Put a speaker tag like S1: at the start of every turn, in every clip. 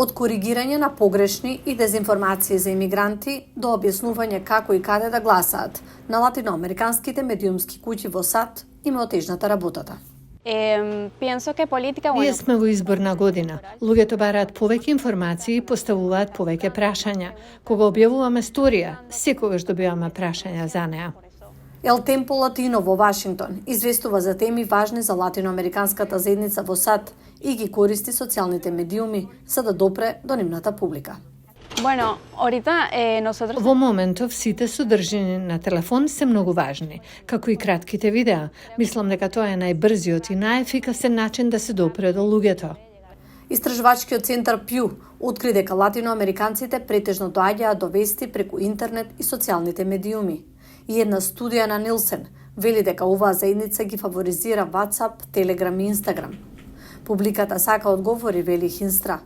S1: Од коригирање на погрешни и дезинформации за имигранти до објаснување како и каде да гласаат, на латиноамериканските медиумски куќи во САД има отежната работата.
S2: Ние сме во изборна година. Луѓето бараат повеќе информации и поставуваат повеќе прашања. Кога објавуваме сторија, секогаш добиваме прашања за неа.
S1: El Tempo Latino во Вашингтон известува за теми важни за латиноамериканската заедница во САД и ги користи социјалните медиуми за да допре до нивната публика.
S2: Во моментов сите содржини на телефон се многу важни, како и кратките видеа. Мислам дека тоа е најбрзиот и најефикасен начин да се допре до луѓето.
S1: Истражувачкиот центар Пју откри дека латиноамериканците претежно доаѓаат до вести преку интернет и социјалните медиуми. И една студија на Нилсен вели дека оваа заедница ги фаворизира WhatsApp, Telegram и Instagram. Публиката сака одговори, вели Хинстра.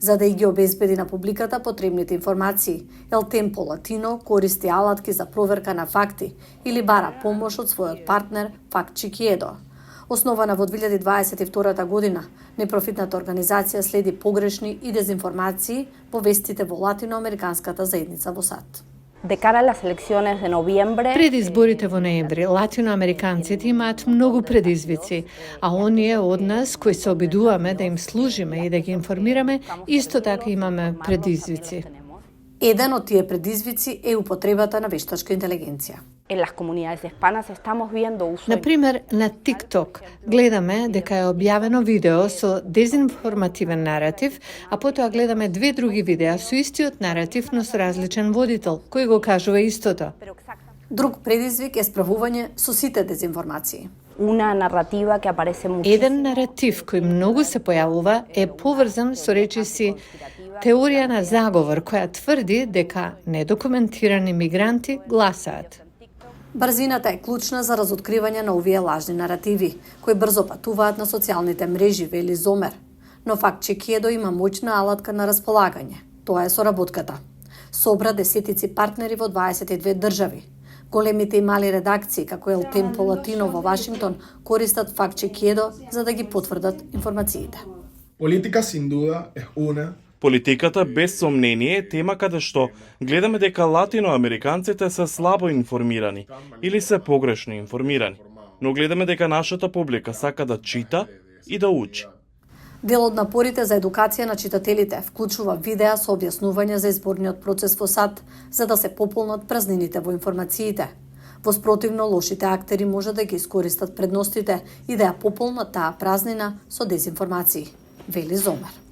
S1: За да ги обезбеди на публиката потребните информации, El Tempo Latino користи алатки за проверка на факти или бара помош од својот партнер Fact Check. Основана во 2022 година, непрофитната организација следи погрешни и дезинформации во вестите во латиноамериканската заедница во САД.
S2: Пред изборите во ноември, латиноамериканците имаат многу предизвици, а оние од нас кои се обидуваме да им служиме и да ги информираме, исто така имаме предизвици.
S1: Еден од тие предизвици е употребата на вештачка интелигенција.
S2: Например, на TikTok гледаме дека е објавено видео со дезинформативен наратив, а потоа гледаме две други видеа со истиот наратив, но со различен водител, кој го кажува истото.
S1: Друг предизвик е справување со сите дезинформации.
S2: Еден наратив кој многу се појавува е поврзан со речиси теорија на заговор, која тврди дека недокументирани мигранти гласаат.
S1: Брзината е клучна за разоткривање на овие лажни наративи, кои брзо патуваат на социјалните мрежи, вели Зомер. Но Fact Check има моќна алатка на располагање. Тоа е соработката. Собра десетици партнери во 22 држави. Големите и мали редакции, како El Tempo Latino во Вашингтон, користат Fact Check за да ги потврдат информациите.
S3: Политиката без сомнение е тема каде што гледаме дека латиноамериканците се слабо информирани или се погрешно информирани, но гледаме дека нашата публика сака да чита и да учи.
S1: Дел од напорите за едукација на читателите вклучува видеа со објаснување за изборниот процес во САД, за да се пополнат празнините во информациите. Воспротивно, лошите актери може да ги искористат предностите и да ја пополнат таа празнина со дезинформации, вели Зомер.